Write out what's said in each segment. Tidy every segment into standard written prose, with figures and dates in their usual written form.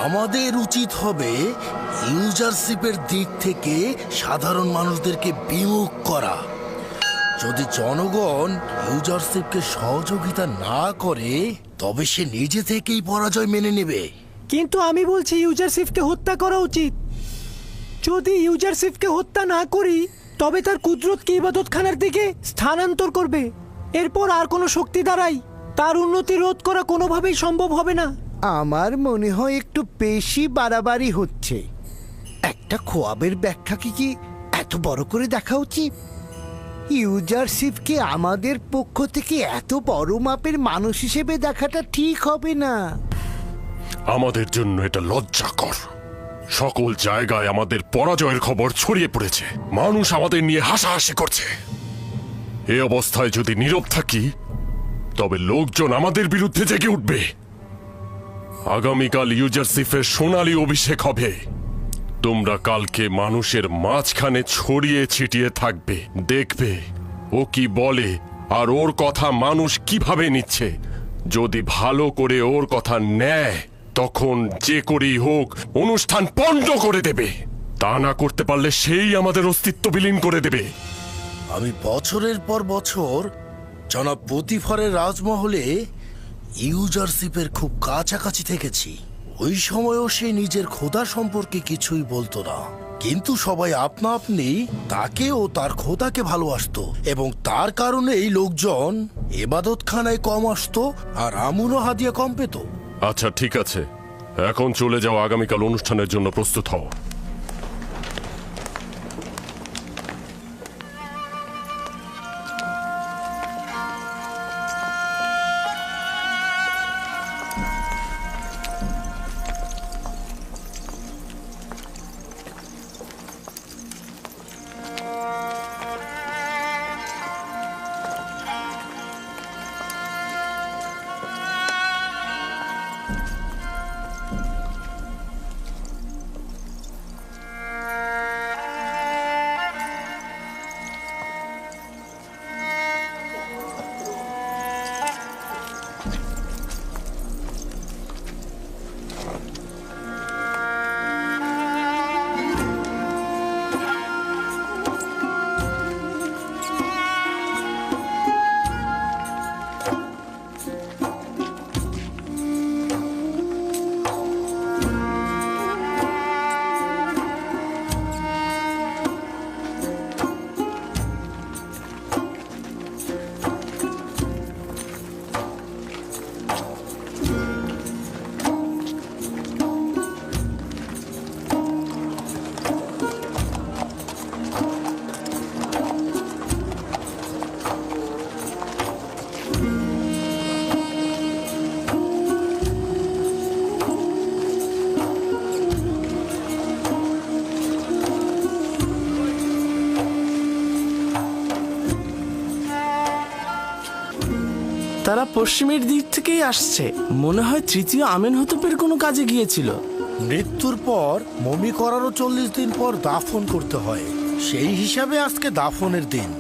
আমাদের উচিত হবে ইউজারশিপের দিক থেকে সাধারণ মানুষদেরকে বিমুখ করা। যদি জনগণ ইউজারশিপকে সহযোগিতা না করে তবে সে নিজে থেকেই পরাজয় মেনে নেবে। কিন্তু আমি বলছি ইউজারশিপকে হত্যা করা উচিত। যদি ইউজারশিপকে হত্যা না করি তবে তার কুদরতকে ইবাদতখানার দিকে স্থানান্তর করবে। এরপর আর কোনো শক্তি দ্বারাই তার উন্নতি রোধ করা কোনোভাবেই সম্ভব হবে না। আমার মনে হয় একটু বেশি বাড়াবাড়ি হচ্ছে। একটা খোয়াবের ব্যাখ্যা কি এত বড় করে দেখা উচিত? ইউজারশিপকে আমাদের পক্ষ থেকে এত বড় মাপের মানুষ হিসেবে দেখাটা ঠিক হবে না। আমাদের জন্য এটা লজ্জাকর। সকল জায়গায় আমাদের পরাজয়ের খবর ছড়িয়ে পড়েছে। মানুষ আমাদের নিয়ে হাসাহাসি করছে। এই অবস্থায় যদি নীরব থাকি তবে লোকজন আমাদের বিরুদ্ধে জেগে উঠবে। আগামীকাল ইউজারশিপের সোনালী অভিষেক হবে। তোমরা কালকে মানুষের মাঝখানে ছড়িয়ে ছিটিয়ে থাকবে, দেখবে ও কি বলে আর ওর কথা মানুষ কিভাবে নিচ্ছে। যদি ভালো করে ওর কথা নেয় তখন যে করেই হোক অনুষ্ঠান পণ্ড করে দেবে। তা না করতে পারলে সেই আমাদের অস্তিত্ব বিলীন করে দেবে। আমি বছরের পর বছর জনাব পুতিফারের রাজমহলে ইউজারশিপের খুব কাছাকাছি থেকেছি। ওই সময়ও সে নিজের খোদা সম্পর্কে কিছুই বলতো না, কিন্তু সবাই আপনা আপনি তাকে ও তার খোদাকে ভালোবাসতো এবং তার কারণে এই লোকজন ইবাদতখানায় কম আসতো আর আমুন ও হাদিয়া কম পেত। আচ্ছা ঠিক আছে, এখন চলে যাও, আগামীকাল অনুষ্ঠানের জন্য প্রস্তুত হও। তারা পশ্চিমের দিক থেকেই আসছে। মনে হয় তৃতীয় আমেনহতপের কোনো কাজে গিয়েছিল। মৃত্যুর পর মমি করারও 40 দিন পর দাফন করতে হয়। সেই হিসাবে আজকে দাফনের দিন।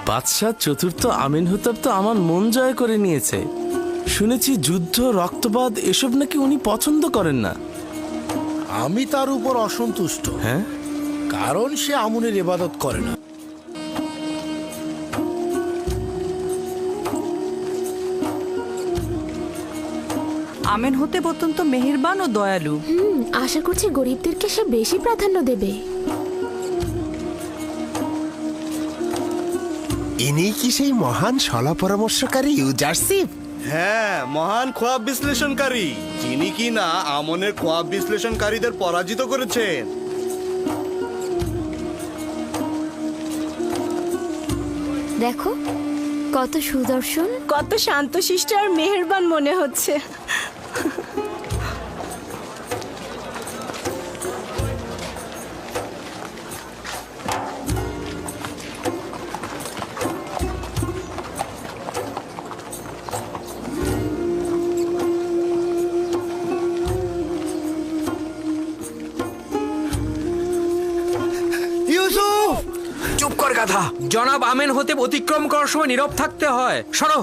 বাদশাহ চতুর্থ আমেনহতপ তো আমার মন জয় করে নিয়েছে। শুনেছি যুদ্ধ, রক্তপাত এসব নাকি উনি পছন্দ করেন না। আমি তার উপর অসন্তুষ্ট, হ্যাঁ, কারণ সে আমুনের ইবাদত করে না। আমেনহতেপ অত্যন্ত মেহেরবান ও দয়ালু। আশা করছি গরিবদেরকে সে বেশি প্রাধান্য দেবে। ইনি কি সেই মহান সলা পরামর্শকারী ইউজারশিপ? হ্যাঁ, মহান খোয়াব বিশ্লেষণকারী, যিনি কি না আমনের খোয়াব বিশ্লেষণকারীদের পরাজিত করেছেন। দেখো কত সুদর্শন, কত শান্তশিষ্ট আর মেহেরবান মনে হচ্ছে। চুপ কর গাধা। জনাব আমেনহতেপ অতিক্রম করার সময় নীরব থাকতে হয়। সরো।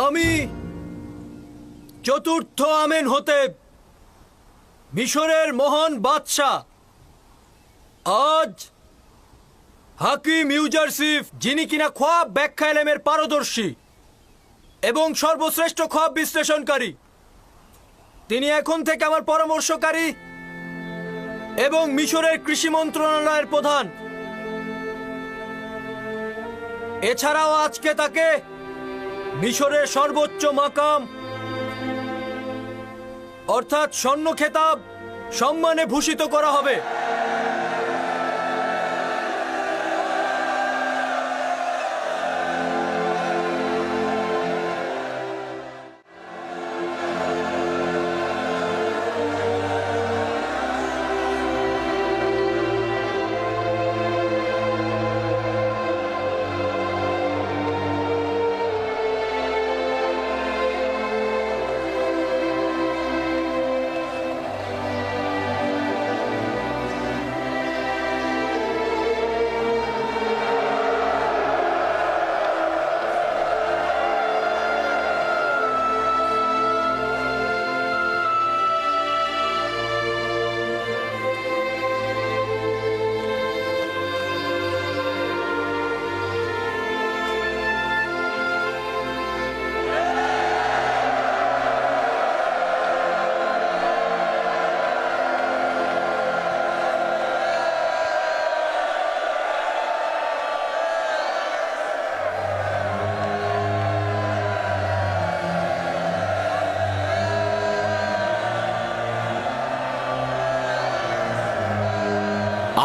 আমি চতুর্থ আমেনহোতেব, মিশরের মহান বাদশাহ, আজ হাকিম ইউজারসিফ, যিনি কিনা খোয়াব ব্যাখ্যা এলেমের পারদর্শী এবং সর্বশ্রেষ্ঠ খোয়াব বিশ্লেষণকারী, তিনি এখন থেকে আমার পরামর্শকারী এবং মিশরের কৃষি মন্ত্রণালয়ের প্রধান। এছাড়াও আজকে তাকে মিশরের সর্বোচ্চ মাকাম অর্থাৎ স্বর্ণ খেতাব সম্মানে ভূষিত করা হবে।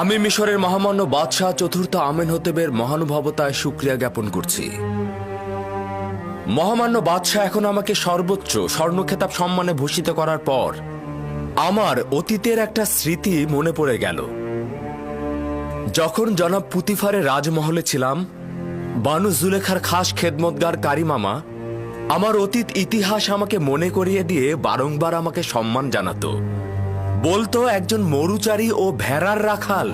আমি মিশরের মহামান্য বাদশাহ চতুর্থ আমেনহোতেবের মহানুভবতায় শুকরিয়া জ্ঞাপন করছি। মহামান্য বাদশাহ এখন আমাকে সর্বোচ্চ স্বর্ণ খেতাব সম্মানে ভূষিত করার পর আমার অতীতের একটা স্মৃতি মনে পড়ে গেল। যখন জনাব পুতিফারের রাজমহলে ছিলাম, বানু জুলেখার খাস খেদমতগার কারিমামা আমার অতীত ইতিহাস আমাকে মনে করিয়ে দিয়ে বারংবার আমাকে সম্মান জানাতো। বলতো একজন মরুচারী ও ভেড়ার রাখাল।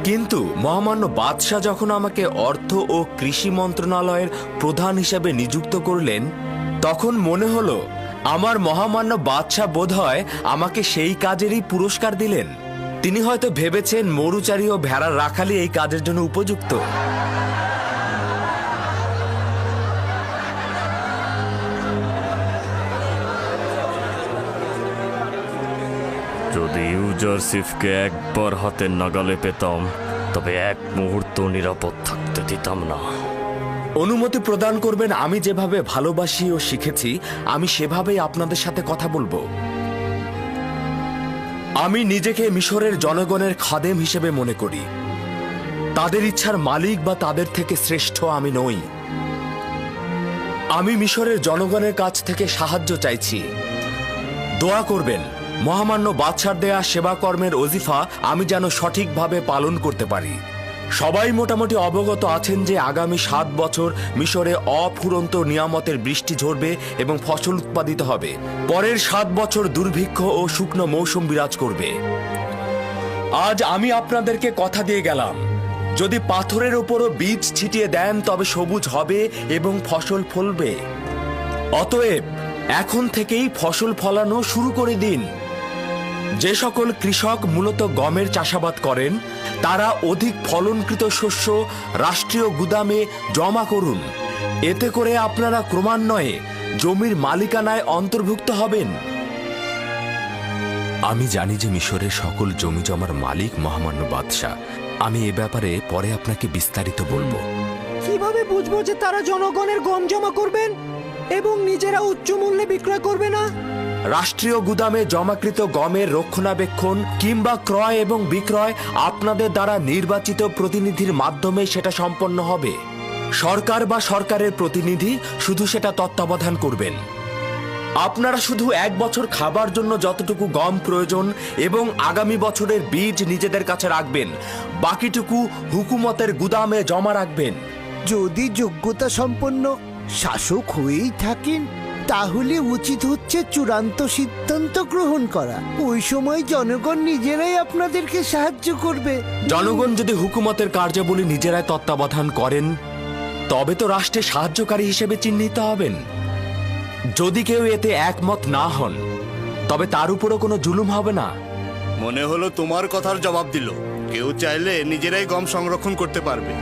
কিন্তু মহামান্য বাদশাহ যখন আমাকে অর্থ ও কৃষি মন্ত্রণালয়ের প্রধান হিসেবে নিযুক্ত করলেন, তখন মনে হলো আমার মহামান্য বাদশাহ বোধহয় আমাকে সেই কাজেরই পুরস্কার দিলেন। তিনি হয়তো ভেবেছেন মরুচারী ও ভেড়ার রাখালই এই কাজের জন্য উপযুক্ত। যদি ইউজারসিফকে একবার হাতের নাগালে পেতাম, তবে এক মুহূর্ত নিরাপদ থাকতে দিতাম না। অনুমতি প্রদান করবেন, আমি যেভাবে ভালোবাসি ও শিখেছি আমি সেভাবেই আপনাদের সাথে কথা বলবো। আমি নিজেকে মিশরের জনগণের খাদেম হিসেবে মনে করি। তাদের ইচ্ছার মালিক বা তাদের থেকে শ্রেষ্ঠ আমি নই। আমি মিশরের জনগণের কাছ থেকে সাহায্য চাইছি। দোয়া করবেন মহামান্য বাদশার দেয়া সেবা কর্মের ওজিফা আমি যেন সঠিকভাবে পালন করতে পারি। সবাই মোটামুটি অবগত আছেন যে আগামী 7 বছর মিশরে অফুরন্ত নিয়ামতের বৃষ্টি ঝরবে এবং ফসল উৎপাদিত হবে। পরের 7 বছর দুর্ভিক্ষ ও শুকনো মৌসুম বিরাজ করবে। আজ আমি আপনাদেরকে কথা দিয়ে গেলাম, যদি পাথরের উপরও বীজ ছিটিয়ে দেন তবে সবুজ হবে এবং ফসল ফলবে। অতএব এখন থেকেই ফসল ফলানো শুরু করে দিন। যে সকল কৃষক মূলত গমের চাষাবাদ করেন তারা অধিক ফলনকৃত শস্য রাষ্ট্রীয় গুদামে জমা করুন। এতে করে আপনারা ক্রমান্বয়ে জমির মালিকানায় অন্তর্ভুক্ত হবেন। আমি জানি যে মিশরের সকল জমি জমার মালিক মহামান্য বাদশাহ। আমি এ ব্যাপারে পরে আপনাকে বিস্তারিত বলবো। কিভাবে বুঝবো যে তারা জনগণের গম জমা করবেন এবং নিজেরা উচ্চ মূল্যে বিক্রয় করবে না? রাষ্ট্রীয় গুদামে জমাকৃত গমের রক্ষণাবেক্ষণ কিংবা ক্রয় এবং বিক্রয় আপনাদের দ্বারা নির্বাচিত প্রতিনিধির মাধ্যমে সেটা সম্পন্ন হবে। সরকার বা সরকারের প্রতিনিধি শুধু সেটা তত্ত্বাবধান করবেন। আপনারা শুধু 1 বছর খাবার জন্য যতটুকু গম প্রয়োজন এবং আগামী বছরের বীজ নিজেদের কাছে রাখবেন, বাকিটুকু হুকুমতের গুদামে জমা রাখবেন। যদি যোগ্যতা সম্পন্ন শাসক হয়েই থাকেন তাহলে উচিত হচ্ছে চূড়ান্ত সিদ্ধান্ত গ্রহণ করা। ওই সময় জনগণ নিজেরাই আপনাদেরকে সাহায্য করবে। জনগণ যদি হুকুমতের কার্যাবলী নিজেরাই তত্ত্বাবধান করেন তবে তো রাষ্ট্রের সাহায্যকারী হিসেবে চিহ্নিত হবেন। যদি কেউ এতে একমত না হন তবে তার উপরও কোনো জুলুম হবে না। মনে হলো তোমার কথার জবাব দিল। কেউ চাইলে নিজেরাই গম সংরক্ষণ করতে পারবে।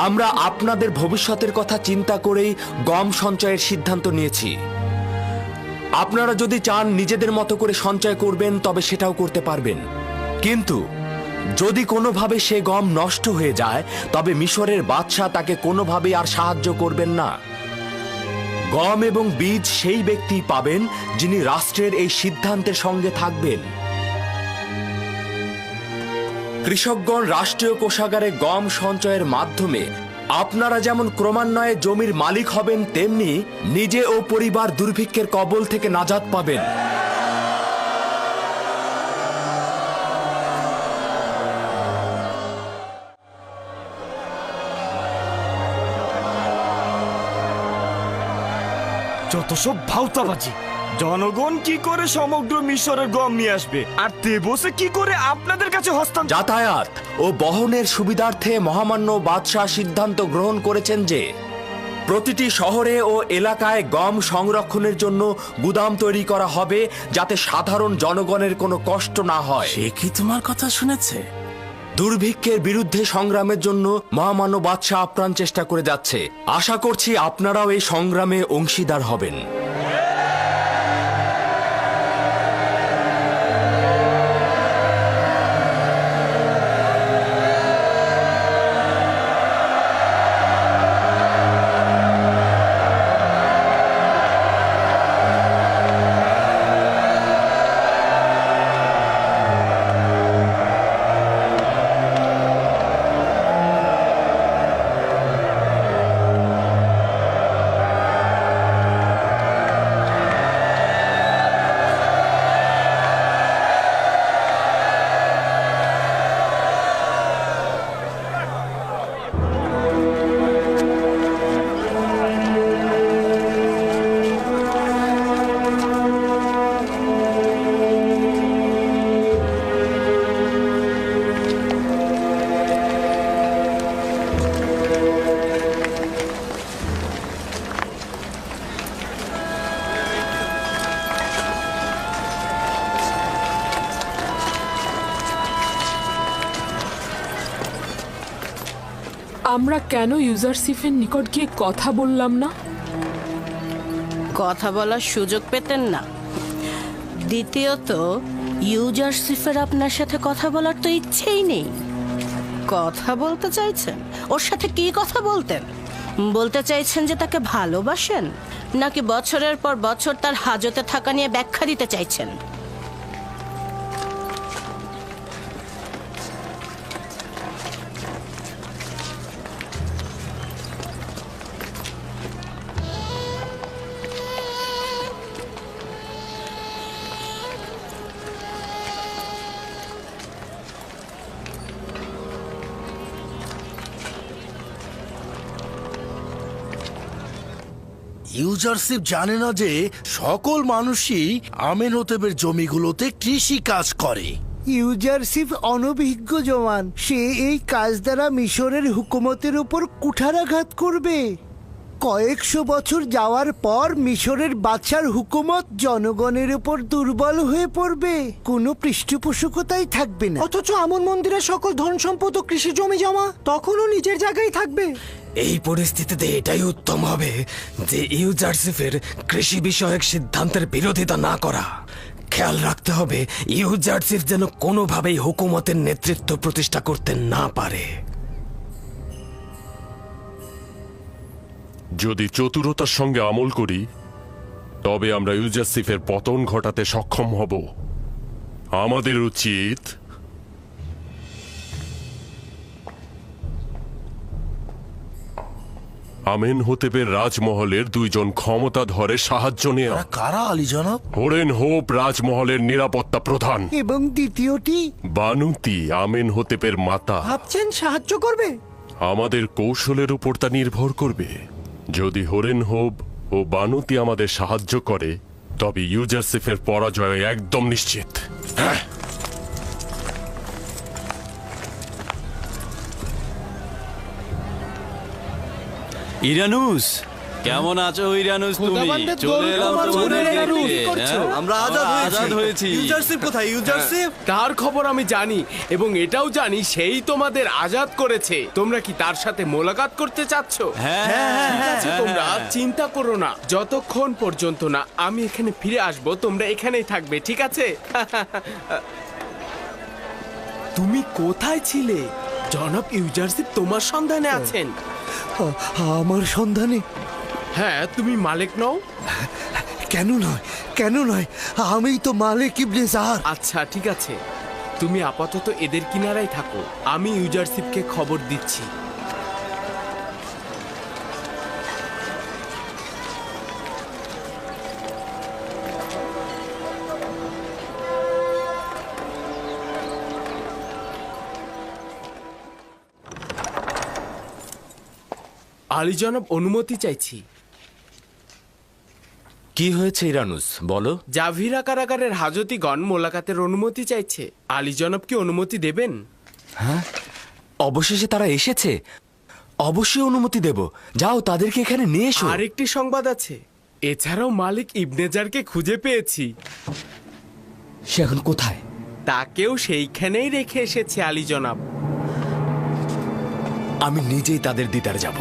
আমরা আপনাদের ভবিষ্যতের কথা চিন্তা করেই গম সঞ্চয়ের সিদ্ধান্ত নিয়েছি। আপনারা যদি চান নিজেদের মতো করে সঞ্চয় করবেন তবে সেটাও করতে পারবেন, কিন্তু যদি কোনোভাবে সে গম নষ্ট হয়ে যায় তবে মিশরের বাদশাহ তাকে কোনোভাবেই আর সাহায্য করবেন না। গম এবং বীজ সেই ব্যক্তি পাবেন যিনি রাষ্ট্রের এই সিদ্ধান্তের সঙ্গে থাকবেন। কৃষকগণ রাষ্ট্রীয় কোষাগারে গম সঞ্চয়ের মাধ্যমে আপনারা যেমন ক্রমান্বয়ে জমির মালিক হবেন, তেমনি নিজে ও পরিবার দুর্ভিক্ষের কবল থেকে নাজাত পাবেন। যত সব ভাউতাবাজি! জনগণ কি করে সমগ্র মিশরের গম নিয়ে আসবে, আর তেবসে কি করে আপনাদের কাছে হস্তান্তর? যাতায়াত ও বহনের সুবিধার্থে মহামান্য বাদশাহ সিদ্ধান্ত গ্রহণ করেছেন যে প্রতিটি শহরে ও এলাকায় গম সংরক্ষণের জন্য গুদাম তৈরি করা হবে, যাতে সাধারণ জনগণের কোনো কষ্ট না হয়। সে কি তোমার কথা শুনেছে? দুর্ভিক্ষের বিরুদ্ধে সংগ্রামের জন্য মহামান্য বাদশাহ আপ্রাণ চেষ্টা করে যাচ্ছে। আশা করছি আপনারাও এই সংগ্রামে অংশীদার হবেন। আমরা কেন ইউজারসিফের নিকট গিয়ে কথা বললাম না? কথা বলার সুযোগ পেতেন না। দ্বিতীয়ত, ইউজারসিফের আপনার সাথে কথা বলার তো ইচ্ছেই নেই। কথা বলতে চাইছেন? ওর সাথে কি কথা বলতেন? বলতে চাইছেন যে তাকে ভালোবাসেন, নাকি বছরের পর বছর তার হাজতে থাকা নিয়ে ব্যাখ্যা দিতে চাইছেন? ইউজারশিপ জানে না যে সকল মানুষই আমেনহোতেবের জমিগুলোতে কৃষি কাজ করে। ইউজারশিপ অনভিজ্ঞ জওয়ান, সে এই কাজ দ্বারা মিশরের হুকুমতের উপর কুঠারাঘাত করবে। কয়েকশো বছর যাওয়ার পর মিশরের বাদশার হুকুমত জনগণের উপর দুর্বল হয়ে পড়বে, কোনো পৃষ্ঠপোষকতাই থাকবে না। অথচ আমন মন্দিরের সকল ধন সম্পদ ও কৃষি জমি জমা তখনও নিজের জায়গায় থাকবে। এই পরিস্থিতিতে এটাই উত্তম হবে যে ইউজারশিপের কৃষি বিষয়ক সিদ্ধান্তের বিরোধিতা না করা। খেয়াল রাখতে হবে ইউজারশিপ যেন কোনোভাবেই হুকুমতের নেতৃত্ব প্রতিষ্ঠা করতে না পারে। যদি চতুরতার সঙ্গে আমল করি তবে আমরা ইউজারশিপের পতন ঘটাতে সক্ষম হব। আমাদের উচিত আমেনহোতেবের রাজমহলের দুইজন ক্ষমতাধরের সাহায্য নেওয়া। কারা আলী জনাব? হোরেনহোপ রাজমহলের নিরাপত্তা প্রধান, এবং দ্বিতীয়টি বানুতি আমেনহোতেবের মাতা। ভাবছেন সাহায্য করবে? আমাদের কৌশলের উপর তা নির্ভর করবে। যদি হোরেনহোপ ও বানুতি আমাদের সাহায্য করে, তবে ইউজারসিফের পরাজয় একদম নিশ্চিত। হ্যাঁ, ইরানুস, কেমন আছো ইরানুস? তুমি চলে এলাম তোমাদের দেখতে। আমরা আজাদ হয়েছি। ইউজারশিপ কোথায়? ইউজারশিপ তার খবর আমি জানি এবং এটাও জানি সেই তোমাদের আজাদ করেছে। তোমরা কি তার সাথে মোলাকাত করতে চাচ্ছ? ঠিক আছে, তোমরা চিন্তা করো না, যতক্ষণ পর্যন্ত না আমি এখানে ফিরে আসব তোমরা এখানেই থাকবে, ঠিক আছে? তুমি কোথায় ছিলে? জনাব ইউজারশিপ তোমার সন্ধানে আছেন। আমার সন্ধানে? হ্যাঁ, তুমি মালিক নও? কেন নয়, আমিই তো মালিক ইবনে জাহার। আচ্ছা ঠিক আছে, তুমি আপাতত এদের কিনারায় থাকো, আমি ইউজারশিপকে খবর দিচ্ছি। আলী জনাব, অনুমতি চাইছি। কি হয়েছে ইরানুস, বলো। জাভিরা কারাগারের হাজতিগণ মোলাকাতের অনুমতি চাইছে। আলী জনাব কি অনুমতি দেবেন? হ্যাঁ, অবশেষে তারা এসেছে, অবশ্যই অনুমতি দেব। যাও, তাদেরকে এখানে নিয়ে এসো। আরেকটি সংবাদ আছে, এছাড়াও মালিক ইবনেজারকে খুঁজে পেয়েছি। সে এখন কোথায়? তাকেও সেইখানেই রেখে এসেছে আলী জনাব। আমি নিজেই তাদের দিদার যাব।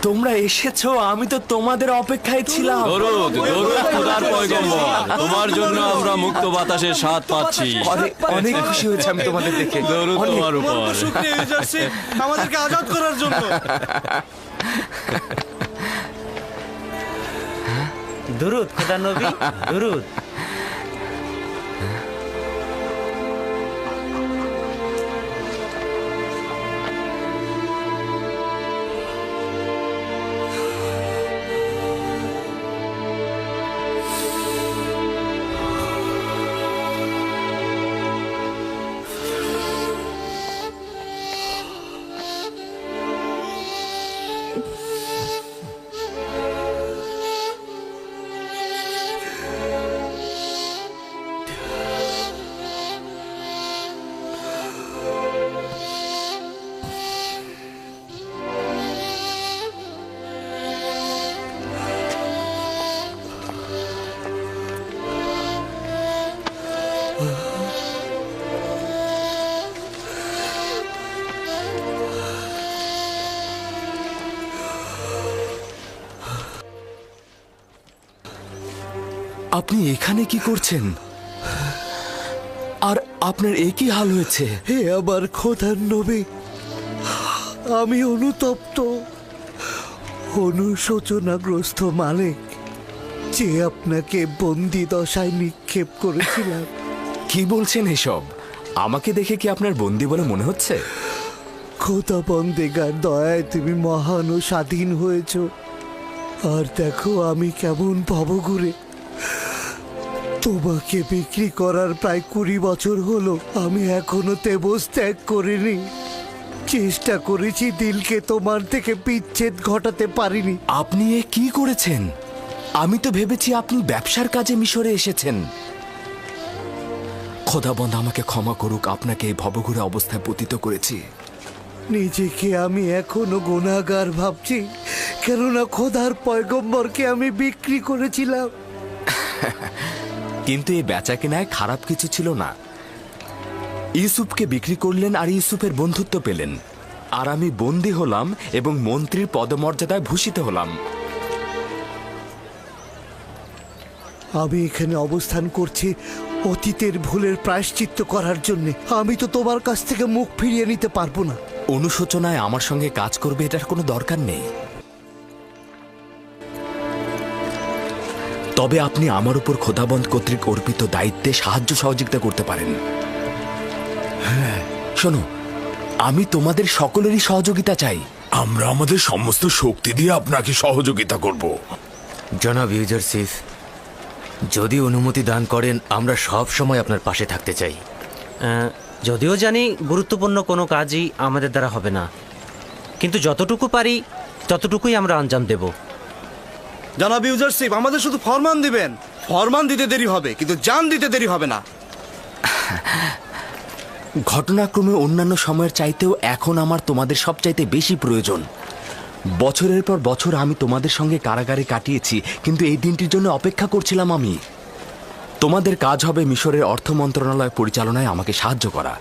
তোমরা এসেছো, আমি তো তোমাদের অপেক্ষায় ছিলাম। দরুদ, দরুদ খোদার পয়গম্বর, তোমার জন্য আমরা মুক্ত বাতাসের স্বাদ পাচ্ছি। অনেক খুশি হয়েছে আমি তোমাদের দেখে। দরুদ তোমার উপর। শুকরিয়া ইউজারশিপ, আমাদেরকে আজাদ করার জন্য। দরুদ খোদা নবী, দরুদ। আপনি এখানে কি করছেন? আর আপনার একই হাল হয়েছে? হে আমার খোদার নবী, আমি অনুতপ্ত, অনুশোচনাগ্রস্ত মালিক, যে আপনাকে বন্দি দশায় নিক্ষেপ করেছিলাম। কি বলছেন এসব? আমাকে দেখে কি আপনার বন্দি বলে মনে হচ্ছে? খোদা বন্দেগার দয়ায় তুমি মহান ও স্বাধীন হয়েছ। আর দেখো আমি কেমন ভবঘুরে। তোমাকে বিক্রি করার প্রায় 20 বছর হলো, আমি এখনো তেবস ত্যাগ করিনি। চেষ্টা করেছি দিলকে তোমার থেকে বিচ্ছেদ ঘটাতে পারিনি। আপনি এ কি করেছেন? আমি তো ভেবেছি আপনি ব্যবসার কাজে মিশরে এসেছেন। খোদাবন্ধ আমাকে ক্ষমা করুক, আপনাকে এই ভবঘুরে অবস্থায় পতিত করেছি। নিজেকে আমি এখনো গুনাহগার ভাবছি, কেননা খোদার পয়গম্বরকে আমি বিক্রি করেছিলাম। কিন্তু এই বেচাকেনায় খারাপ কিছু ছিল না। ইউসুফকে বিক্রি করলেন আর ইউসুফের বন্ধুত্ব পেলেন, আর আমি বন্দী হলাম এবং মন্ত্রীর পদমর্যাদায় ভূষিত হলাম। আমি এখানে অবস্থান করছি অতীতের ভুলের প্রায়শ্চিত্ত করার জন্য। আমি তো তোমার কাছ থেকে মুখ ফিরিয়ে নিতে পারবো না। অনুশোচনায় আমার সঙ্গে কাজ করবে এটার কোনো দরকার নেই। তবে আপনি আমার উপর খোদাবন্দ কর্তৃক অর্পিত দায়িত্বে সাহায্য সহযোগিতা করতে পারেন। হ্যাঁ, শোনো, আমি তোমাদের সকলেরই সহযোগিতা চাই। আমরা আমাদের সমস্ত শক্তি দিয়ে আপনাকে সহযোগিতা করব। জনাব ইউজারসিফ, যদি অনুমতি দান করেন আমরা সব সময় আপনার পাশে থাকতে চাই। যদিও জানি গুরুত্বপূর্ণ কোনো কাজই আমাদের দ্বারা হবে না, কিন্তু যতটুকু পারি ততটুকুই আমরা আঞ্জাম দেব। জনাব ইউজারশিপ, আমাদের শুধু ফরমান দিবেন। ফরমান দিতে দেরি হবে, কিন্তু জান দিতে দেরি হবে না। ঘটনাক্রমে অন্যান্য সময়ের চাইতেও এখন আমার তোমাদের সবচাইতে বেশি প্রয়োজন। বছরের পর বছর আমি তোমাদের সঙ্গে কারাগারে কাটিয়েছি, কিন্তু এই দিনটির জন্য অপেক্ষা করছিলাম আমি। তোমাদের কাজ হবে মিশরের অর্থ মন্ত্রণালয় পরিচালনায় আমাকে সাহায্য করা।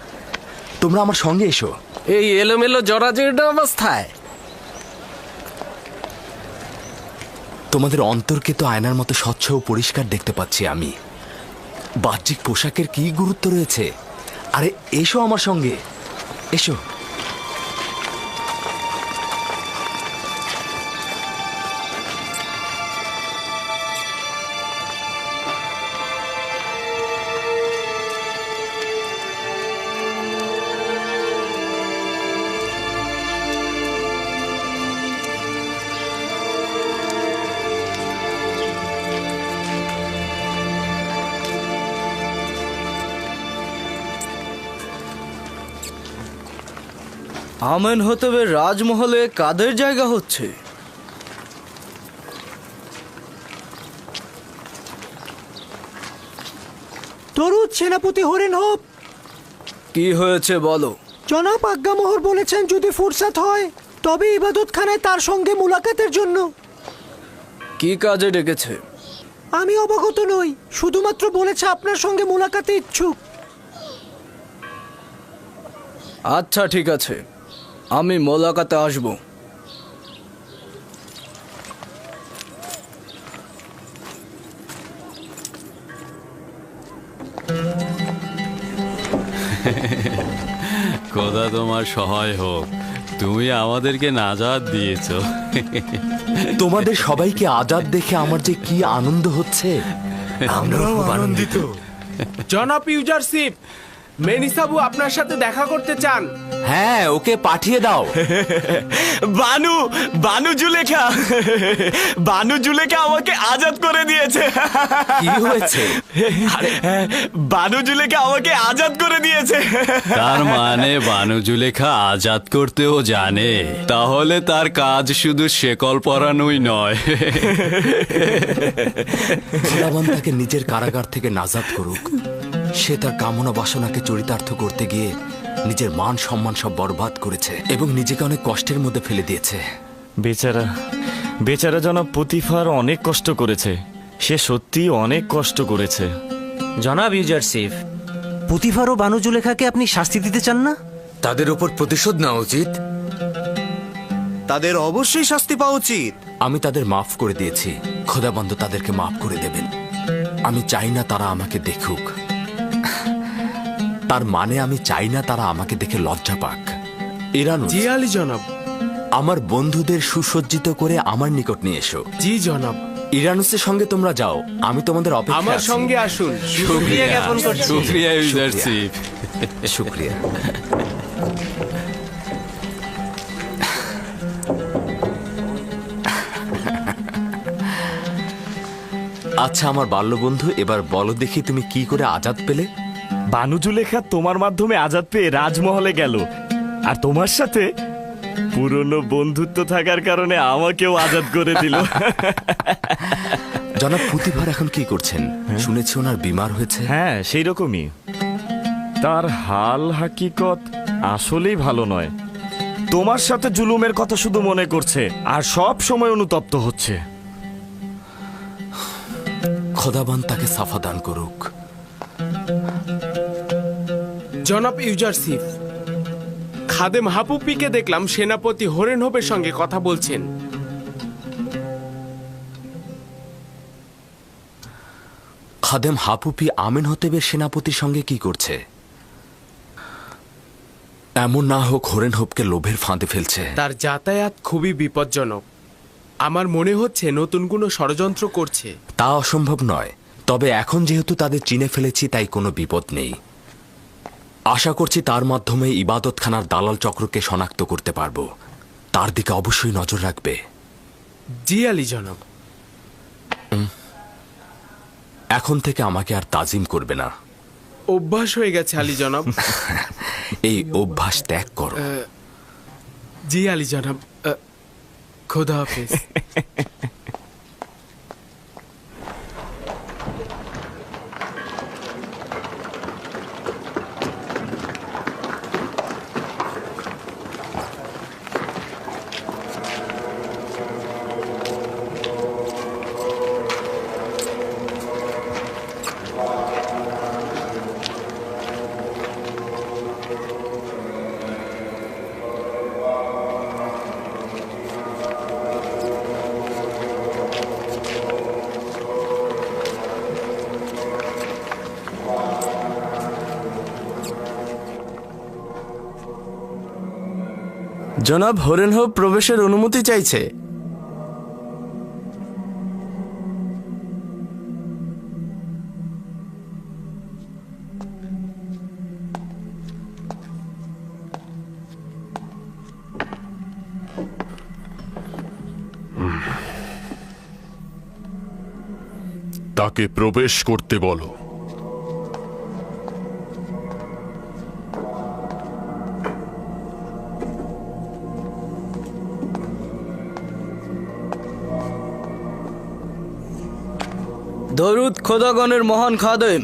তোমরা আমার সঙ্গে এসো। এই এলোমেলো জরাজীর্ণ অবস্থায় তোমাদের অন্তরকে তো আয়নার মতো স্বচ্ছ ও পরিষ্কার দেখতে পাচ্ছি আমি। বাহ্যিক পোশাকের কি গুরুত্ব রয়েছে? আরে এসো আমার সঙ্গে, এসো। আমেনহোতেবের রাজমহলে কাদের জায়গা হচ্ছে? দরুদ সেনাপতি হরেনহোপ। কি হয়েছে বলো? জনাব আজ্ঞামোহর বলেছেন যদি ফুরসাত হয় তবে ইবাদতখানায় তার সঙ্গে মুলাকাতের জন্য। কি কাজে ডেকেছে? আমি অবগত নই, শুধুমাত্র বলেছে আপনার সঙ্গে মুলাকাতে ইচ্ছুক। আচ্ছা ঠিক আছে, আমি মোলাকাতে আসব। খোদা তোমার সহায় হোক, তুমি আমাদেরকে নাজাত দিয়েছ। তোমাদের সবাইকে আজাদ দেখে আমার যে কি আনন্দ হচ্ছে। আমরাও আনন্দিত। জনাব ইউজারশিপ, মেনিসাবু আপনার সাথে দেখা করতে চান। হ্যাঁ, ওকে পাঠিয়ে দাও। বানু জুলেখা আমাকে আজাদ করে দিয়েছে। কি হয়েছে? বানু জুলেখা আমাকে আজাদ করে দিয়েছে। তার মানে বানু জুলেখা আজাদ করতেও জানে, তাহলে তার কাজ শুধু শেকল পরানোই নয়। খোদাবন্দ তাকে নিজের কারাগার থেকে নাজাত করুক। সে তার কামনা বাসনাকে চরিতার্থ করতে গিয়ে নিজের মান সম্মান সব বরবাদ করেছে এবং নিজেকে অনেক কষ্টের মধ্যে ফেলে দিয়েছে। বেচারা জনাব পুতিফার অনেক কষ্ট করেছে, সে সত্যি অনেক কষ্ট করেছে। জনাব ইউজারসিফ, পুতিফার ও বানু জুলেখাকে আপনি শাস্তি দিতে চান না? তাদের উপর প্রতিশোধ নেওয়া উচিত। তাদের অবশ্যই শাস্তি পাওয়া উচিত। আমি তাদের মাফ করে দিয়েছি, খোদাবন্দ তাদেরকে মাফ করে দেবেন। আমি চাই না তারা আমাকে দেখুক। তার মানে আমি চাই না তারা আমাকে দেখে লজ্জা পাক। ইরানুস, জি আলী জনাব। আমার বন্ধুদের সুসজ্জিত করে আমার নিকট নিয়ে এসো। জি জনাব। ইরানুসের সঙ্গে তোমরা যাও, আমি তোমাদের অপেক্ষায় আমার আছি। সঙ্গে আসুন। শুকরিয়া জ্ঞাপন করছি। শুকরিয়া ইউজারশিপ। শুকরিয়া। আচ্ছা আমার বাল্যবন্ধু, এবার বলো দেখি তুমি কি করে আজাদ পেলে? বানু জুলেখা তোমার মাধ্যমে আজাদ পেয়ে রাজমহলে গেল, আর তোমার সাথে পুরনো বন্ধুত্ব থাকার কারণে আমাকেও আজাদ করে দিল। জনাব পুতিফার এখন কি করছেন? শুনেছি ওনার বিমার হয়েছে। হ্যাঁ, সেই রকমই। তার হাল হাকিকত আসলেই ভালো নয়। তোমার সাথে জুলুমের কথা শুধু মনে করছে আর সব সময় অনুতপ্ত হচ্ছে। খোদাবন্দ তাকে সাফা দান করুক। জনাব ইউজারশিপ, খাদেম হাপুপিকে দেখলাম সেনাপতি হরেনহোপের সঙ্গে কথা বলছেন। খাদেম হাপুপি আমেনহোতেবের সেনাপতির সঙ্গে কি করছে? এমন না হোক হরেনহোপকে লোভের ফাঁদে ফেলছে। তার যাতায়াত খুবই বিপজ্জনক। আমার মনে হচ্ছে নতুন কোনো ষড়যন্ত্র করছে। তা অসম্ভব নয়, তবে এখন যেহেতু তাদের চিনে ফেলেছি তাই কোনো বিপদ নেই। আশা করছি তার মাধ্যমে ইবাদতখানার দালাল চক্রকে শনাক্ত করতে পারবো। তার দিকে অবশ্যই নজর রাখবে। জি আলী জনাব। এখন থেকে আমাকে আর তাজিম করবে না। অভ্যাস হয়ে গেছে আলী জনাব। এই অভ্যাস ত্যাগ করো। জি আলী জনাব। খোদা হাফেজ। জনাব হরেনহোপ প্রবেশের অনুমতি চাইছে। তাকে প্রবেশ করতে বলো। দরুদ খোদাগণের মহান খাদেম,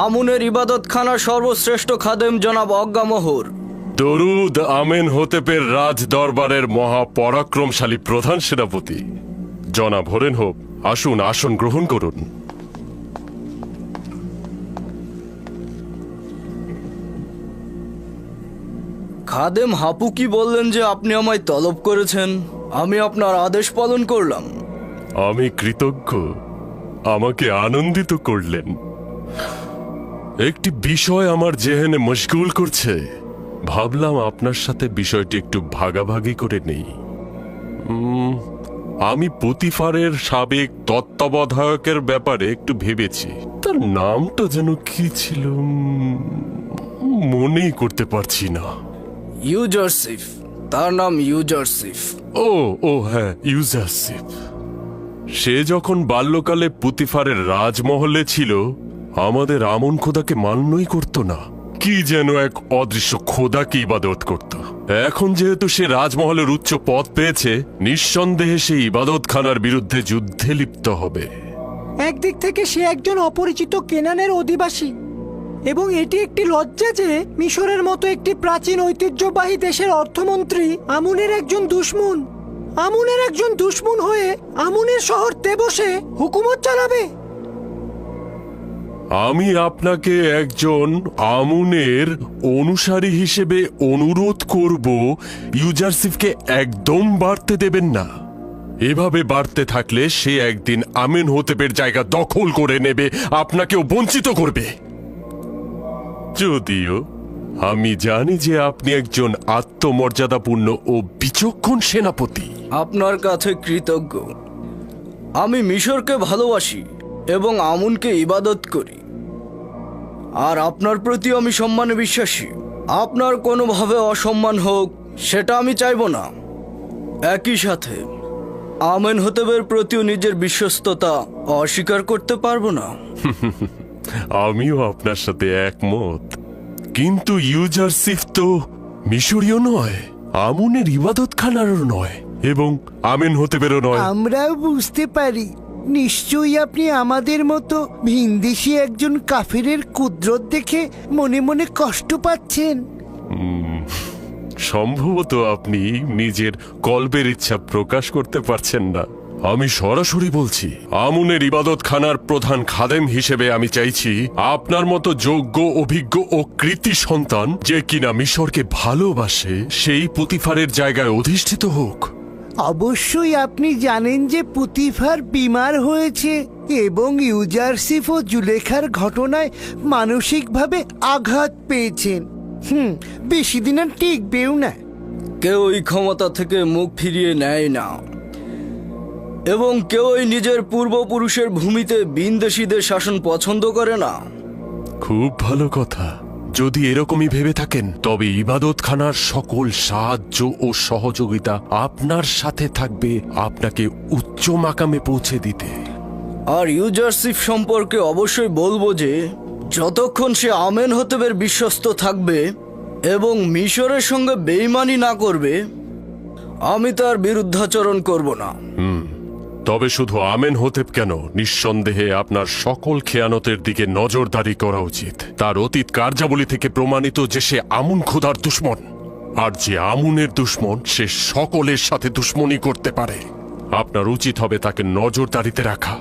আমুনের ইবাদতখানার সর্বশ্রেষ্ঠ খাদেম জনাব অজ্ঞামোহর। দরুদ আমেন হোতেপের রাজ দরবারের মহাপরাক্রমশালী প্রধান সেনাপতি জনাব হরেনহোপ, আসুন আসন গ্রহণ করুন। খাদেম হাপু কি বললেন যে আপনি আমায় তলব করেছেন? আমি আপনার আদেশ পালন করলাম। আমি কৃতজ্ঞ, আমাকে আনন্দিত করলেন। একটি বিষয় আমার জেহেনে মশগুল করছে, ভাবলাম আপনার সাথে বিষয়টি একটু ভাগাভাগি করে নেই। আমি পুতিফারের সাবেক তত্ত্বাবধায়কের ব্যাপারে একটু ভেবেছি। তার নামটা যেন কি ছিল মনেই করতে পারছি না। ইউজারসিফ, তার নাম ইউজারসিফ। ও হ্যাঁ, ইউজারসিফ। সে যখন বাল্যকালে পুতিফারের রাজমহলে ছিল, আমাদের আমন খোদাকে মান্যই করত না, কি যেন এক অদৃশ্য খোদাকে ইবাদত করত। এখন যেহেতু সে রাজমহলের উচ্চ পদ পেয়েছে, নিঃসন্দেহে সে ইবাদতখানার বিরুদ্ধে যুদ্ধে লিপ্ত হবে। একদিক থেকে সে একজন অপরিচিত কেনানের অধিবাসী, এবং এটি একটি লজ্জা যে মিশরের মতো একটি প্রাচীন ঐতিহ্যবাহী দেশের অর্থমন্ত্রী আমুনের একজন দুশমন হয়ে আমুনের শহর তেবসে হুকুমত চালাবে। আমি আপনাকে একজন আমুনের অনুসারী হিসেবে অনুরোধ করব, ইউজারসিফকে একদম বাড়তে দেবেন না। এভাবে বাড়তে থাকলে সে একদিন আমেন হোতেপের জায়গা দখল করে নেবে, আপনাকেও বঞ্চিত করবে। যদিও আমি জানি যে আপনি একজন আত্মমর্যাদাপূর্ণ ও বিচক্ষণ সেনাপতি। আপনার কাছে কৃতজ্ঞ। আমি মিশরকে ভালোবাসি এবং আমুনকে ইবাদত করি, আর আপনার প্রতি আমি সম্মানে বিশ্বাসী। আপনার কোনোভাবে অসম্মান হোক সেটা আমি চাইব না। একই সাথে আমেন হোতেবের প্রতিও নিজের বিশ্বস্ততা অস্বীকার করতে পারবো না। আমিও আপনার সাথে একমত, কিন্তু ইউজারসিফ তো মিশরীয় নয়, আমুনের ইবাদতখানারও নয়, এবং আমেন হোতেবেরও নয়। আমরাও বুঝতে পারি, নিশ্চয়ই আপনি আমাদের মতো ভিনদেশী একজন কাফেরের কুদরত দেখে মনে মনে কষ্ট পাচ্ছেন। সম্ভবত আপনি নিজের কল্পের ইচ্ছা প্রকাশ করতে পারছেন না। আমি সরাসরি বলছি, আমুনের ইবাদতখানার প্রধান খাদেম হিসেবে আমি চাইছি আপনার মতো যোগ্য, অভিজ্ঞ ও কৃতি সন্তান, যে কিনা মিশরকে ভালোবাসে, সেই পুতিফারের জায়গায় অধিষ্ঠিত হোক। অবশ্যই আপনি জানেন যে পুতিফার বিমার হয়েছে এবং ইউজারসিফ ও জুলেখার ঘটনায় মানসিকভাবে আঘাত পেয়েছেন। বেশি দিন আর টিকবেও না। কেউ এই ক্ষমতা থেকে মুখ ফিরিয়ে নেয় না। এবং কেউই নিজের পূর্বপুরুষের ভূমিতে বিনদেশীদের শাসন পছন্দ করে না। খুব ভালো কথা। যদি এরকমই ভেবে থাকেন তবে ইবাদতখানার সকল সাহায্য ও সহযোগিতা আপনার সাথে থাকবে আপনাকে উচ্চ মাকামে পৌঁছে দিতে। আর ইউজারশিপ সম্পর্কে অবশ্যই বলবো যে যতক্ষণ সে আমেনহোতেবের বিশ্বস্ত থাকবে এবং মিশরের সঙ্গে বেইমানি না করবে, আমি তার বিরুদ্ধাচরণ করব না। তবে শুধু আমেনহোতেব কেন, নিঃসন্দেহে আপনার সকল খেয়ানতের দিকে নজরদারি করা উচিত। তার অতীত কার্যাবলী থেকে প্রমাণিত যে সে আমুন খোদার দুশ্মন, আর যে আমুনের দুশ্মন সে সকলের সাথে দুশ্মনী করতে পারে। আপনার উচিত হবে তাকে নজরদারিতে রাখা।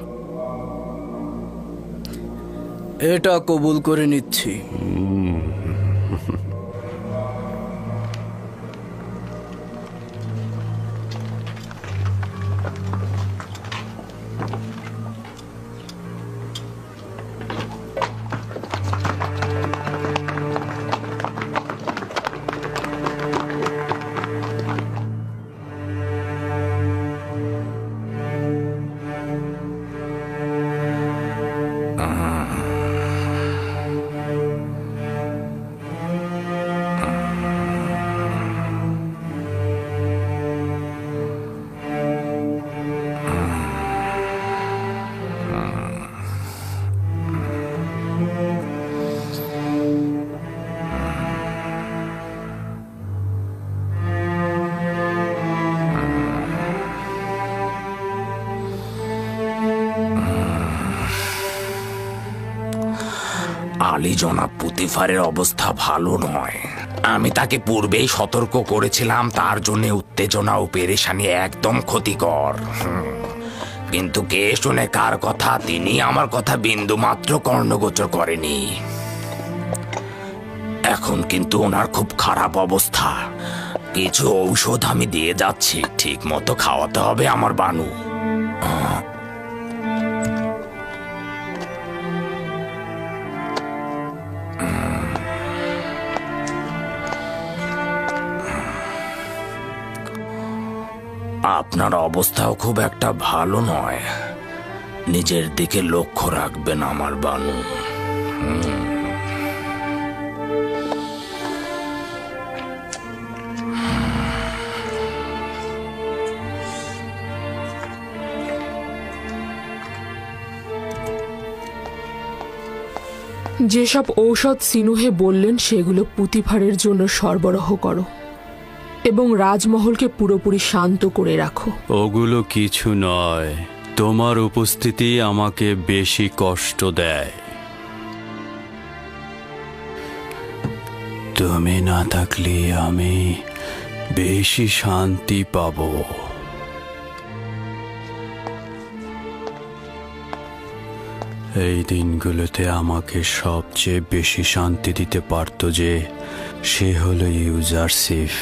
এটা কবুল করে নিচ্ছি। আলী জনাব পুতিফারের অবস্থা ভালো নয়। আমি তাকে পূর্বেই সতর্ক করেছিলাম তার জন্য উত্তেজনা ও পেরেশানি একদম ক্ষতিকর। কিন্তু কে শুনে কার কথা, তিনি আমার কথা বিন্দু মাত্র কর্ণগোচর করেনি। এখন কিন্তু ওনার খুব খারাপ অবস্থা। কিছু ঔষধ আমি দিয়ে যাচ্ছি, ঠিক মতো খাওয়াতে হবে আমার বানু। আপনার অবস্থাও খুব একটা ভালো নয়। নিজের দিকে লক্ষ্য রাখবেন আমার বানু। যেসব ঔষধ সিনুহে বললেন সেগুলো পুতিফারের জন্য সরবরাহ করো এবং রাজমহলকে পুরোপুরি শান্ত করে রাখো। ওগুলো কিছু নয়, তোমার উপস্থিতি আমাকে বেশি কষ্ট দেয়। তুমি না থাকলে আমি বেশি শান্তি পাবো। এই দিনগুলোতে আমাকে সবচেয়ে বেশি শান্তি দিতে পারত যে সে হলো ইউজারশিফ,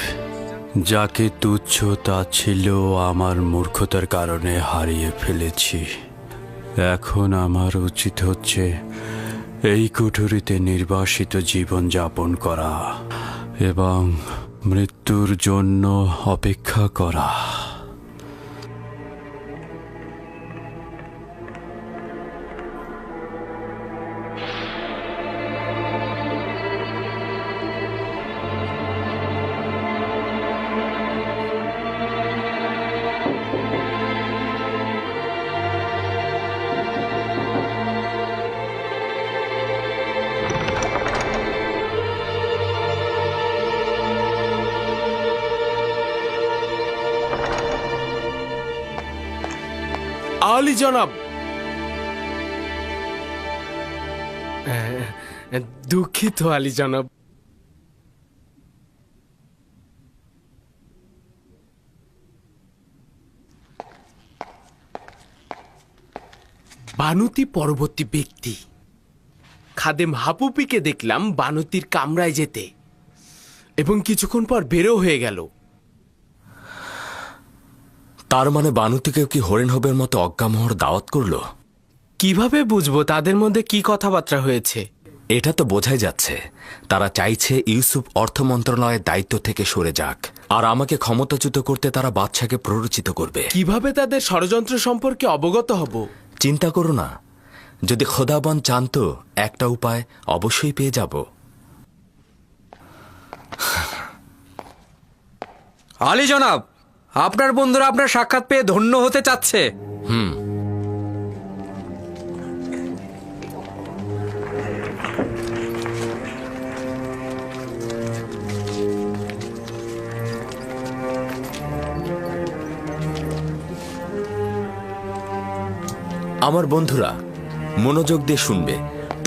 যাকে তুচ্ছ তাচ্ছিল্য আমার মূর্খতার কারণে হারিয়ে ফেলেছি। এখন আমার উচিত হচ্ছে এই কুঠুরিতে নির্বাসিত জীবন যাপন করা এবং মৃত্যুর জন্য অপেক্ষা করা। আলী জনাব, দুঃখিত আলী জনাব। বানুতি পরবর্তী ব্যক্তি। খাদেম হাপুপিকে দেখলাম বানুতির কামরায় যেতে এবং কিছুক্ষণ পর বেরো হয়ে গেল। তার মানে বানুতিকে কি হরিণহবের মতো অজ্ঞামহর দাওয়াত করলো? কিভাবে বুঝবো তাদের মধ্যে কি কথাবার্তা হয়েছে? এটা তো বোঝাই যাচ্ছে তারা চাইছে ইউসুফ অর্থ মন্ত্রণালয়ের দায়িত্ব থেকে সরে যাক, আর আমাকে ক্ষমতাচ্যুত করতে তারা বাদশাকে প্ররোচিত করবে। কিভাবে তাদের ষড়যন্ত্র সম্পর্কে অবগত হব? চিন্তা করো না, যদি খোদাবন চান তো একটা উপায় অবশ্যই পেয়ে যাব। আলী জনাব, আপনার বন্ধুরা আপনার সাক্ষাৎ পেয়ে ধন্য হতে চাচ্ছে। আমার বন্ধুরা মনোযোগ দিয়ে শুনবে,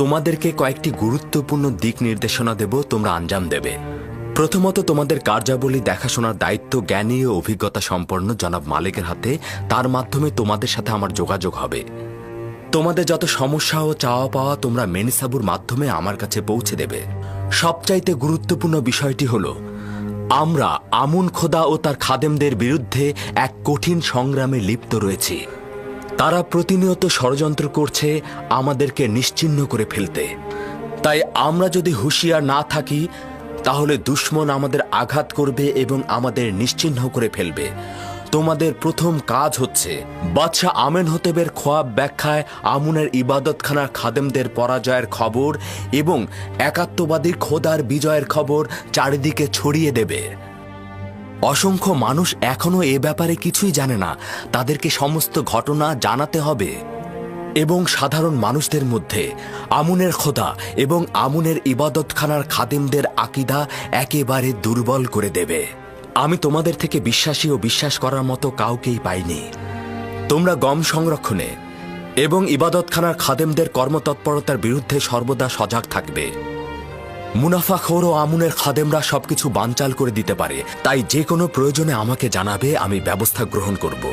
তোমাদেরকে কয়েকটি গুরুত্বপূর্ণ দিক নির্দেশনা দেব, তোমরা আঞ্জাম দেবে। প্রথমত, তোমাদের কার্যাবলী দেখাশোনার দায়িত্ব জ্ঞানী ও অভিজ্ঞতা সম্পন্ন জনাব মালিকের হাতে। তার মাধ্যমে তোমাদের সাথে আমার যোগাযোগ হবে। তোমাদের যত সমস্যা ও চাওয়া পাওয়া তোমরা মেনিসাবুর মাধ্যমে আমার কাছে পৌঁছে দেবে। সবচাইতে গুরুত্বপূর্ণ বিষয়টি হলো, আমরা আমুন খোদা ও তার খাদেমদের বিরুদ্ধে এক কঠিন সংগ্রামে লিপ্ত রয়েছি। তারা প্রতিনিয়ত ষড়যন্ত্র করছে আমাদেরকে নিশ্চিহ্ন করে ফেলতে। তাই আমরা যদি হুঁশিয়ার না থাকি তাহলে দুশমন আমাদের আঘাত করবে এবং আমাদের নিশ্চিহ্ন করে ফেলবে। তোমাদের প্রথম কাজ হচ্ছে বাদশাহ আমেনহোতেবের খোয়াব ব্যাখ্যায় আমুনের ইবাদতখানার খাদেমদের পরাজয়ের খবর এবং একাত্মবাদী খোদার বিজয়ের খবর চারিদিকে ছড়িয়ে দেবে। অসংখ্য মানুষ এখনো এ ব্যাপারে কিছুই জানে না, তাদেরকে সমস্ত ঘটনা জানাতে হবে এবং সাধারণ মানুষদের মধ্যে আমুনের খোদা এবং আমুনের ইবাদতখানার খাদেমদের আকীদা একেবারে দুর্বল করে দেবে। আমি তোমাদের থেকে বিশ্বাসী ও বিশ্বাস করার মতো কাউকেই পাইনি। তোমরা গম সংরক্ষণে এবং ইবাদতখানার খাদেমদের কর্মতৎপরতার বিরুদ্ধে সর্বদা সজাগ থাকবে। মুনাফাখোর ও আমুনের খাদেমরা সবকিছু বানচাল করে দিতে পারে, তাই যে কোনো প্রয়োজনে আমাকে জানাবে, আমি ব্যবস্থা গ্রহণ করব।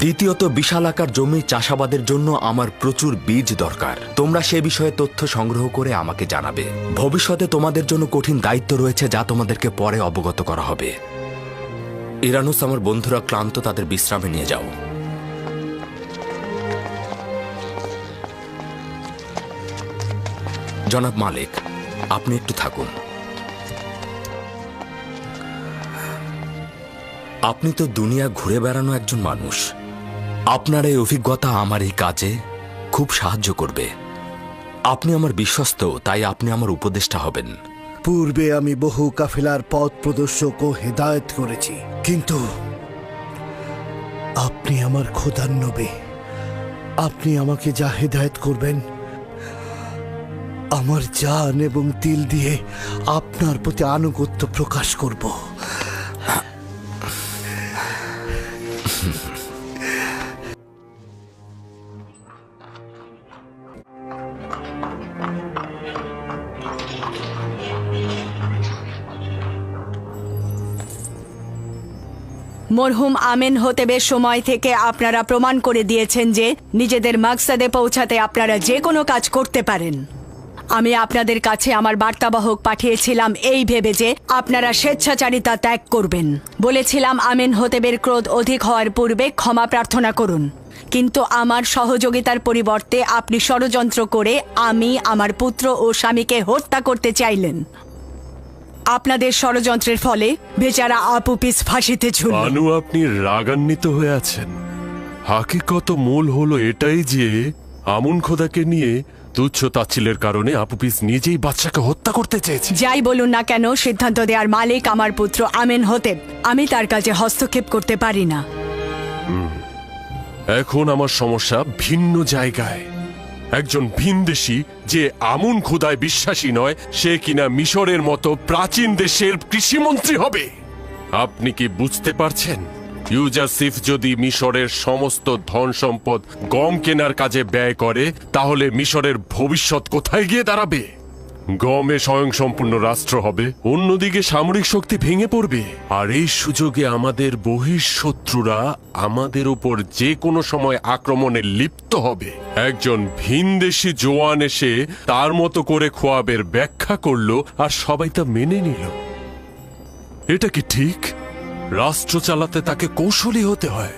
দ্বিতীয়ত, বিশাল আকার জমি চাষাবাদের জন্য আমার প্রচুর বীজ দরকার। তোমরা সে বিষয়ে তথ্য সংগ্রহ করে আমাকে জানাবে। ভবিষ্যতে তোমাদের জন্য কঠিন দায়িত্ব রয়েছে যা তোমাদেরকে পরে অবগত করা হবে। ইরানুস, আমার বন্ধুরা ক্লান্ত, তাদের বিশ্রামে নিয়ে যাও। জনাব মালিক, আপনি একটু থাকুন। আপনি তো দুনিয়া ঘুরে বেড়ানো একজন মানুষ। আপনার এই অভিজ্ঞতা আমার এই কাজে খুব সাহায্য করবে। আপনি আমার বিশ্বস্ত, তাই আপনি আমার উপদেষ্টা হবেন। পূর্বে আমি বহু কাফেলার পথ প্রদর্শক ও হেদায়েত করেছি, কিন্তু আপনি আমার খোদার নবী। আপনি আমাকে যা হেদায়েত করবেন, আমার জান এবং দিল দিয়ে আপনার প্রতি আনুগত্য প্রকাশ করব। মরহুম আমেনহোতেবের সময় থেকে আপনারা প্রমাণ করে দিয়েছেন যে নিজেদের মাকসাদে পৌঁছাতে আপনারা যে কোনো কাজ করতে পারেন। আমি আপনাদের কাছে আমার বার্তাবাহক পাঠিয়েছিলাম এই ভেবে যে আপনারা স্বেচ্ছাচারিতা ত্যাগ করবেন। বলেছিলাম আমেনহোতেবের ক্রোধ অধিক হওয়ার পূর্বে ক্ষমা প্রার্থনা করুন, কিন্তু আমার সহযোগিতার পরিবর্তে আপনি ষড়যন্ত্র করে আমি আমার পুত্র ও স্বামীকে হত্যা করতে চাইলেন। আপনাদের ষড়যন্ত্রের ফলে বেচারা আপুপিস ফাঁসিতে ঝুলল। বানু, আপনি রাগান্বিত হয়ে আছেন। হাকিকত মূল হলো এটাই যে আমুন খোদাকে নিয়ে তুচ্ছ তাচ্ছিলের কারণে আপুপিস নিজেই বাচ্চাকে হত্যা করতে চেয়েছে। যাই বলুন না কেন, সিদ্ধান্ত দেওয়ার মালিক আমার পুত্র আমেনহোতেব। আমি তার কাজে হস্তক্ষেপ করতে পারি না। এখন আমার সমস্যা ভিন্ন জায়গায়। একজন ভিনদেশী যে আমুন খোদায় বিশ্বাসী নয়, সে কিনা মিশরের মতো প্রাচীন দেশের কৃষিমন্ত্রী হবে। আপনি কি বুঝতে পারছেন? ইউজারসিফ যদি মিশরের সমস্ত ধন সম্পদ গম কেনার কাজে ব্যয় করে, তাহলে মিশরের ভবিষ্যৎ কোথায় গিয়ে দাঁড়াবে? গমে স্বয়ংসম্পূর্ণ রাষ্ট্র হবে, অন্যদিকে সামরিক শক্তি ভেঙে পড়বে, আর এই সুযোগে আমাদের বহিঃশত্রুরা আমাদের উপর যে কোনো সময় আক্রমণে লিপ্ত হবে। একজন ভিনদেশী জওয়ান এসে তার মতো করে খোয়াবের ব্যাখ্যা করলো, আর সবাই তা মেনে নিল। এটা কি ঠিক? রাষ্ট্র চালাতে তাকে কৌশলী হতে হয়।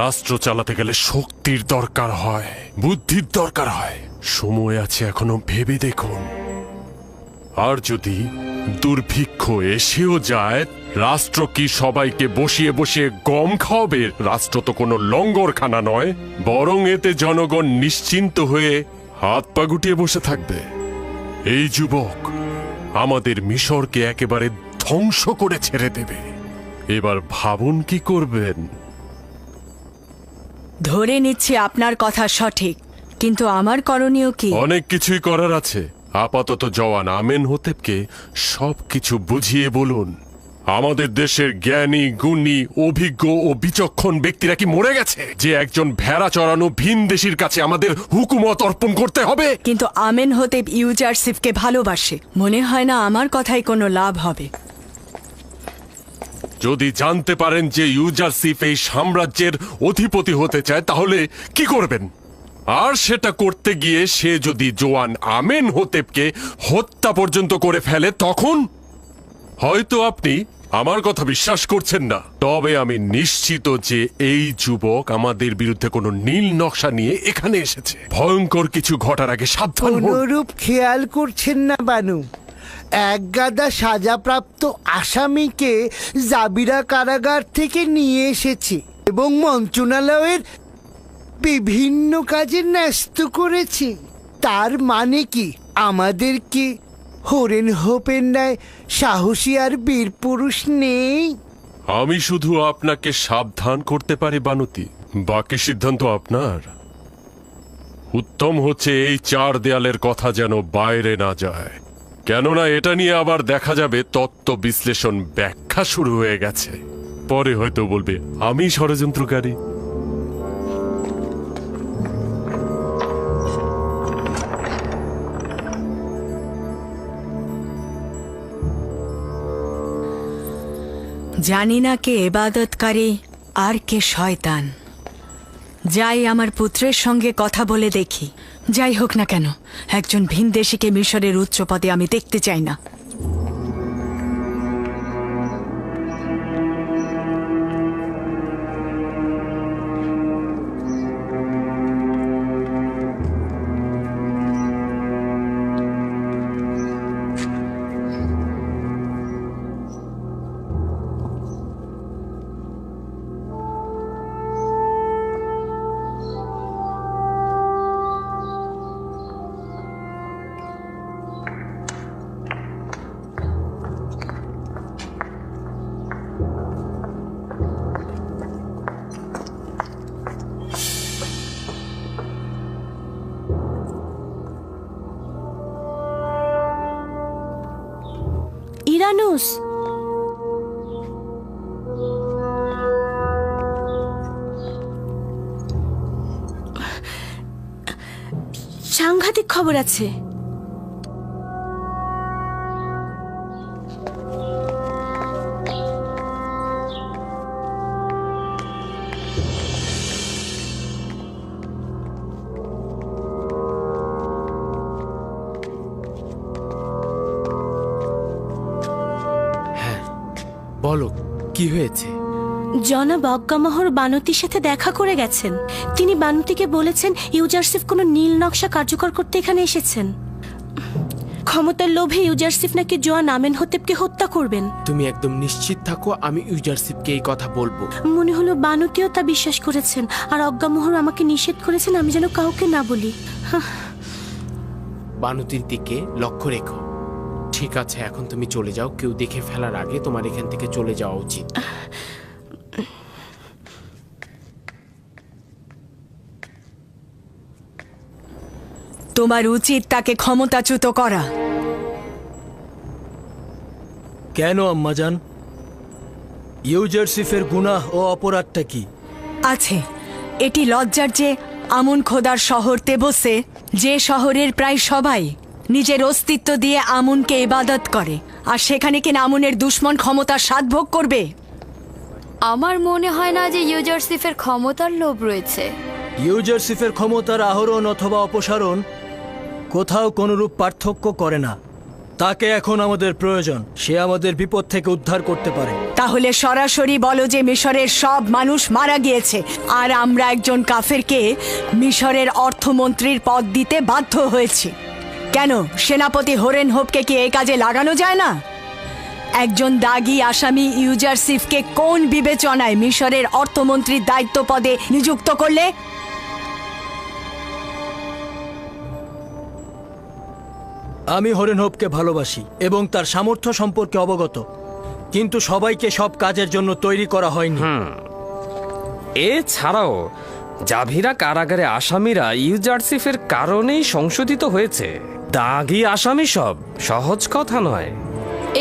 রাষ্ট্র চালাতে গেলে শক্তির দরকার হয়, বুদ্ধির দরকার হয়। সময় আছে এখনো, ভেবে দেখুন। আর যদি দুর্ভিক্ষ এসেও যায়, রাষ্ট্র কি সবাইকে বসিয়ে বসিয়ে গম খাওয়াবে? রাষ্ট্র তো কোনো লঙ্গরখানা নয়, বরং এতে জনগণ নিশ্চিন্ত হয়ে হাত পা গুটিয়ে বসে থাকবে। এই যুবক আমাদের মিশরকে একেবারে ধ্বংস করে ছেড়ে দেবে। এবার ভাবুন কি করবেন। ধরে নিচ্ছি আপনার কথা সঠিক, কিন্তু আমার করণীয় কি? অনেক কিছুই করার আছে। আপাতত জওয়ান আমেনহোতেপকে সবকিছু বুঝিয়ে বলুন। আমাদের দেশের জ্ঞানী, গুণী, অভিজ্ঞ ও বিচক্ষণ ব্যক্তিরা কি মরে গেছে যে একজন ভেড়া চড়ানো ভিনদেশীর কাছে আমাদের হুকুমত অর্পণ করতে হবে? কিন্তু আমেনহোতেপ ইউজারসিফকে ভালোবাসে। মনে হয় না আমার কথায় কোনো লাভ হবে। যদি জানতে পারেন যে ইউজারসিফ এই সাম্রাজ্যের অধিপতি হতে চায়, তাহলে কি করবেন? আর সেটা করতে গিয়ে সে যদি জোয়ান আমেনহোতেপকে হত্যা পর্যন্ত করে ফেলে, তখন হয়তো আপনি আমার কথা বিশ্বাস করছেন না। তবে আমি নিশ্চিত যে এই যুবক আমাদের বিরুদ্ধে কোনো নীল নকশা নিয়ে এখানে এসেছে। ভয়ঙ্কর কিছু ঘটার আগে সাবধান হন। অনুরূপ খেয়াল করছেন না বানু? এক গাদা সাজাপ্রাপ্ত আসামিকে জাবিরা কারাগার থেকে নিয়ে এসেছে এবং মন্ত্রণালয়ের বিভিন্ন কাজে ন্যস্ত করেছে। তার মানে কি আমাদের কি হরেন হোপের ন্যায় সাহসী আর বীর পুরুষ নেই? আমি শুধু আপনাকে সাবধান করতে পারি বানুতি, বাকি সিদ্ধান্ত আপনার। উত্তম হচ্ছে এই 4 দেয়ালের কথা যেন বাইরে না যায়, কেননা এটা নিয়ে আবার দেখা যাবে তত্ত্ব বিশ্লেষণ ব্যাখ্যা শুরু হয়ে গেছে। পরে হয়তো বলবে আমি ষড়যন্ত্রকারী। জানি না কে ইবাদতকারী আর কে শয়তান। যাই আমার পুত্রের সঙ্গে কথা বলে দেখি। যাই হোক না কেন, একজন ভিনদেশীকে মিশরের উচ্চ পদে আমি দেখতে চাই না। ইরানুস, সাংঘাতিক খবর আছে। বলো কি হয়েছে? জনাব অজ্ঞামোহর বানুতির সাথে দেখা করে গেছেন। তিনি বানুতিকে বলেছেন ইউজারসিফ কোনো নীল নকশা কার্যকর করতে এখানে এসেছেন। ক্ষমতার লোভে ইউজারসিফ নাকি জোয়ান আমেনহোতেপকে হত্যা করবেন। তুমি একদম নিশ্চিত থাকো, আমি ইউজারসিফকে এই কথা বলবো। মনে হলো বানুতিও তা বিশ্বাস করেছেন, আর অজ্ঞামোহর আমাকে নিষেধ করেছেন আমি যেন কাউকে না বলি। বানুতির দিকে লক্ষ্য রেখো। ঠিক আছে, এখন তুমি চলে যাও। কেউ দেখে ফেলার আগে তোমার এখান থেকে চলে যাওয়া উচিত। তোমার উচিত তাকে ক্ষমতাচ্যুত করা। কেন আম্মাজান? ইউজারসিফের গুনাহ ও অপরাধটা কি? আছে, এটি লজ্জার যে আমুন খোদার শহর তেবসে, যে শহরের প্রায় সবাই নিজের অস্তিত্ব দিয়ে আমুনকে ইবাদত করে, আর সেখানে কিনা আমুনের দুশ্মন ক্ষমতার স্বাদ ভোগ করবে। আমার মনে হয় না যে ইউজারসিফের ক্ষমতার লোভ রয়েছে। ইউজারসিফের ক্ষমতার আহরণ অথবা অপসারণ কোথাও কোনরূপ পার্থক্য করে না। তাকে এখন আমাদের প্রয়োজন। সে আমাদের বিপদ থেকে উদ্ধার করতে পারে। তাহলে সরাসরি বলো যে মিশরের সব মানুষ মারা গিয়েছে আর আমরা একজন কাফেরকে মিশরের অর্থমন্ত্রীর পদ দিতে বাধ্য হয়েছি। কেন সেনাপতি হরেন হোপকে কি এই কাজে লাগানো যায় না? একজন দাগী আসামি ইউজারসিফকে কোন বিবেচনায় মিশরের অর্থমন্ত্রীর দায়িত্ব পদে নিযুক্ত করলে? আমি হরেন হোপকে ভালোবাসি এবং তার সামর্থ্য সম্পর্কে অবগত, কিন্তু সবাইকে সব কাজের জন্য তৈরি করা হয়নি। এছাড়াও জাভিরা কারাগারে আসামিরা ইউজারসিফের কারণেই সংশোধিত হয়েছে। দাগী আসামি সব সহজ কথা নয়।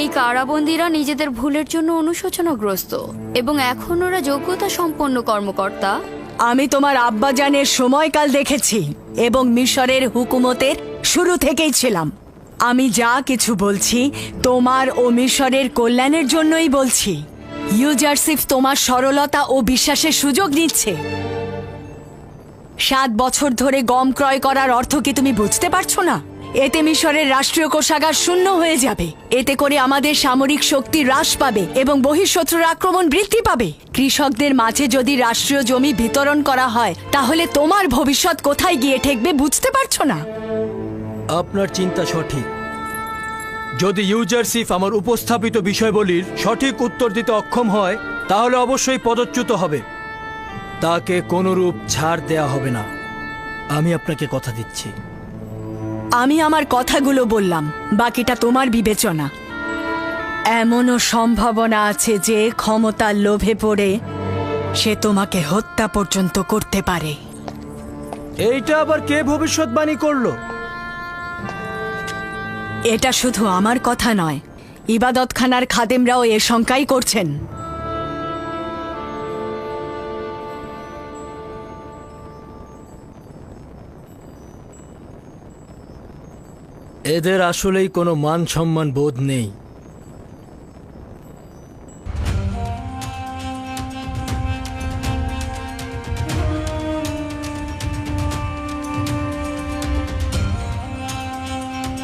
এই কারাবন্দীরা নিজেদের ভুলের জন্য অনুশোচনাগ্রস্ত এবং এখন ওরা যোগ্যতা সম্পন্ন কর্মকর্তা। আমি তোমার আব্বাজানের সময়কাল দেখেছি এবং মিশরের হুকুমতের শুরু থেকেই ছিলাম। আমি যা কিছু বলছি তোমার ও মিশরের কল্যাণের জন্যই বলছি। ইউজারসিফ তোমার সরলতা ও বিশ্বাসের সুযোগ নিচ্ছে। 7 বছর ধরে গম ক্রয় করার অর্থ কি তুমি বুঝতে পারছো না? এতে মিশরের রাষ্ট্রীয় কোষাগার শূন্য হয়ে যাবে। এতে করে আমাদের সামরিক শক্তি হ্রাস পাবে এবং বহিঃশত্রুর আক্রমণ বৃদ্ধি পাবে। কৃষকদের মাঝে যদি রাষ্ট্রীয় জমি বিতরণ করা হয় তাহলে তোমার ভবিষ্যৎ কোথায় গিয়ে ঠেকবে বুঝতে পারছো না? আপনার চিন্তা সঠিক। যদি ইউজারসিফ আমার উপস্থাপিত বিষয়বলির সঠিক উত্তর দিতে অক্ষম হয় তাহলে অবশ্যই পদচ্যুত হবে। তাকে কোনরূপ ছাড় দেয়া হবে না, আমি আপনাকে কথা দিচ্ছি। আমি আমার কথাগুলো বললাম, বাকিটা তোমার বিবেচনা। এমনও সম্ভাবনা আছে যে ক্ষমতার লোভে পড়ে সে তোমাকে হত্যা পর্যন্ত করতে পারে। এইটা আবার কে ভবিষ্যৎবাণী করলো? এটা শুধু আমার কথা নয়, ইবাদতখানার খাদেমরাও এ শঙ্কাই করছেন। এদের আসলেই কোনো মান সম্মান বোধ নেই।